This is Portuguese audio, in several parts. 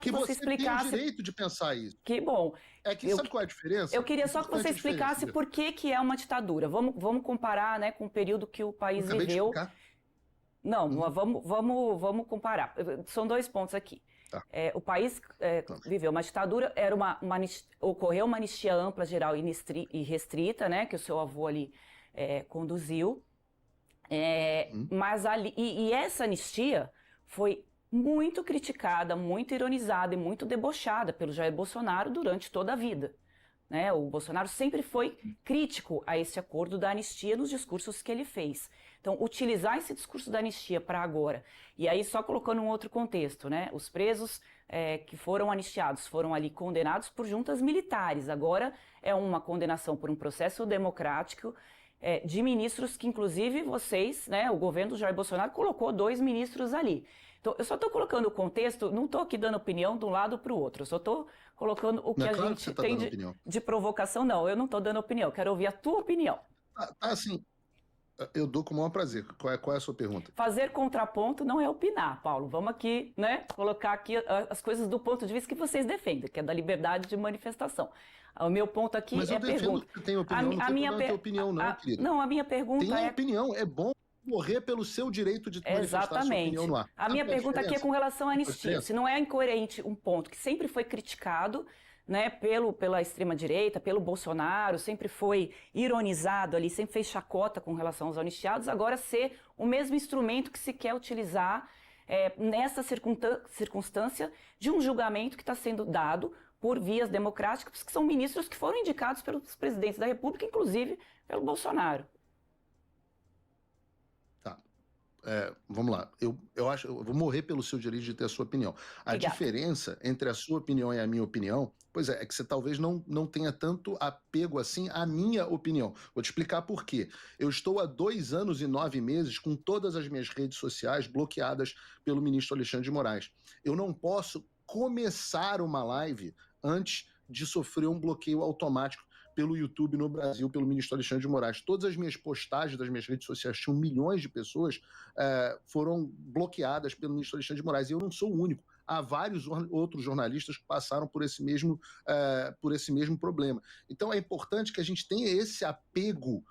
que você explicasse... tem o direito de pensar isso. Que bom. É que sabe qual é a diferença? Eu queria só que você explicasse por que é uma ditadura. Vamos comparar, né, com o período que o país viveu. De explicar. Não, vamos comparar. São 2 pontos aqui. Tá. O país viveu uma ditadura, ocorreu uma anistia ampla, geral e restrita, né, que o seu avô ali conduziu. Mas e essa anistia foi muito criticada, muito ironizada e muito debochada pelo Jair Bolsonaro durante toda a vida. Né? O Bolsonaro sempre foi crítico a esse acordo da anistia nos discursos que ele fez. Então, utilizar esse discurso da anistia para agora, e aí só colocando um outro contexto, né? Os presos que foram anistiados foram ali condenados por juntas militares. Agora é uma condenação por um processo democrático de ministros que, inclusive, vocês, né, o governo do Jair Bolsonaro colocou 2 ministros ali. Então, eu só estou colocando o contexto, não estou aqui dando opinião de um lado para o outro, eu só estou colocando o que a gente tem de provocação. Não, eu não estou dando opinião, eu quero ouvir a tua opinião. Assim, eu dou com o maior prazer. Qual é a sua pergunta? Fazer contraponto não é opinar, Paulo. Vamos aqui, né, colocar aqui as coisas do ponto de vista que vocês defendem, que é da liberdade de manifestação. O meu ponto aqui é a pergunta. Mas eu tem opinião, não tem opinião não, querida. Não, a minha pergunta tem opinião, é bom morrer pelo seu direito de manifestar sua opinião no ar. A minha pergunta aqui é com relação à anistia. Se não é incoerente um ponto que sempre foi criticado, né, pela extrema-direita, pelo Bolsonaro, sempre foi ironizado ali, sempre fez chacota com relação aos anistiados, agora ser o mesmo instrumento que se quer utilizar nessa circunstância de um julgamento que está sendo dado por vias democráticas, que são ministros que foram indicados pelos presidentes da República, inclusive pelo Bolsonaro. Tá. Vamos lá. Eu acho, eu vou morrer pelo seu direito de ter a sua opinião. A diferença entre a sua opinião e a minha opinião, pois é que você talvez não tenha tanto apego assim à minha opinião. Vou te explicar por quê. Eu estou há 2 anos e 9 meses com todas as minhas redes sociais bloqueadas pelo ministro Alexandre de Moraes. Eu não posso começar uma live antes de sofrer um bloqueio automático pelo YouTube no Brasil, pelo ministro Alexandre de Moraes. Todas as minhas postagens das minhas redes sociais, tinham milhões de pessoas, foram bloqueadas pelo ministro Alexandre de Moraes. E eu não sou o único. Há vários outros jornalistas que passaram por esse mesmo problema. Então é importante que a gente tenha esse apego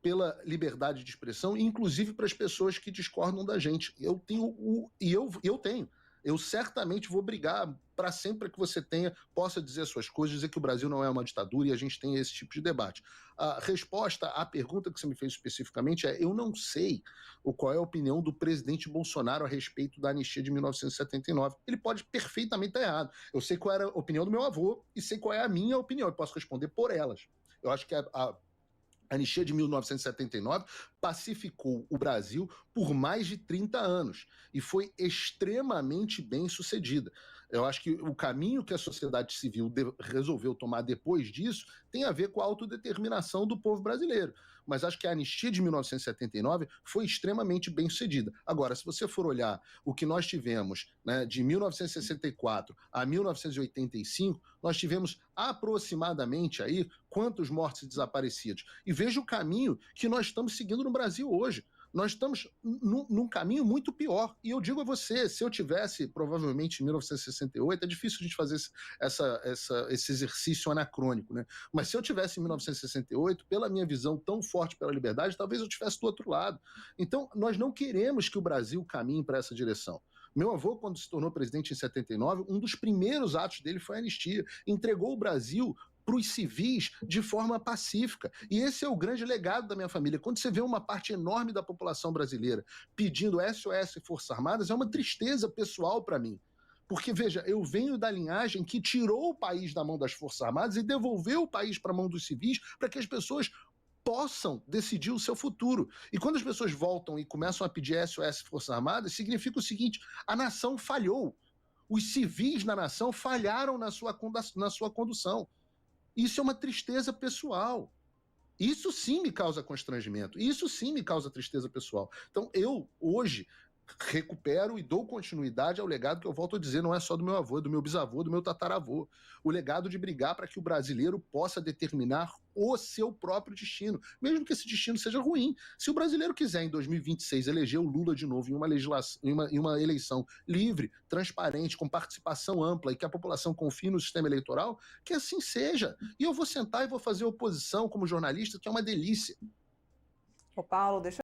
pela liberdade de expressão, inclusive para as pessoas que discordam da gente. Eu tenho. Eu certamente vou brigar para sempre que você possa dizer as suas coisas, dizer que o Brasil não é uma ditadura e a gente tem esse tipo de debate. A resposta à pergunta que você me fez especificamente eu não sei qual é a opinião do presidente Bolsonaro a respeito da anistia de 1979. Ele pode perfeitamente estar errado. Eu sei qual era a opinião do meu avô e sei qual é a minha opinião, eu posso responder por elas. Eu acho que a anistia de 1979 pacificou o Brasil por mais de 30 anos e foi extremamente bem sucedida. Eu acho que o caminho que a sociedade civil resolveu tomar depois disso tem a ver com a autodeterminação do povo brasileiro. Mas acho que a anistia de 1979 foi extremamente bem sucedida. Agora, se você for olhar o que nós tivemos, né, de 1964 a 1985, nós tivemos aproximadamente aí quantos mortos e desaparecidos. E veja o caminho que nós estamos seguindo no Brasil hoje. Nós estamos num caminho muito pior. E eu digo a você, se eu tivesse, provavelmente, em 1968, é difícil a gente fazer esse exercício anacrônico, né? Mas se eu tivesse em 1968, pela minha visão tão forte pela liberdade, talvez eu estivesse do outro lado. Então, nós não queremos que o Brasil caminhe para essa direção. Meu avô, quando se tornou presidente em 79, um dos primeiros atos dele foi a anistia. Entregou o Brasil para os civis de forma pacífica. E esse é o grande legado da minha família. Quando você vê uma parte enorme da população brasileira pedindo SOS e Forças Armadas, é uma tristeza pessoal para mim. Porque, veja, eu venho da linhagem que tirou o país da mão das Forças Armadas e devolveu o país para a mão dos civis para que as pessoas possam decidir o seu futuro. E quando as pessoas voltam e começam a pedir SOS e Forças Armadas, significa o seguinte: a nação falhou. Os civis na nação falharam na sua condução. Isso é uma tristeza pessoal. Isso sim me causa constrangimento. Isso sim me causa tristeza pessoal. Então eu, hoje, recupero e dou continuidade ao legado que eu volto a dizer, não é só do meu avô, do meu bisavô, do meu tataravô. O legado de brigar para que o brasileiro possa determinar o seu próprio destino, mesmo que esse destino seja ruim. Se o brasileiro quiser, em 2026, eleger o Lula de novo em uma eleição livre, transparente, com participação ampla e que a população confie no sistema eleitoral, que assim seja. E eu vou sentar e vou fazer oposição como jornalista, que é uma delícia. Ô, Paulo, deixa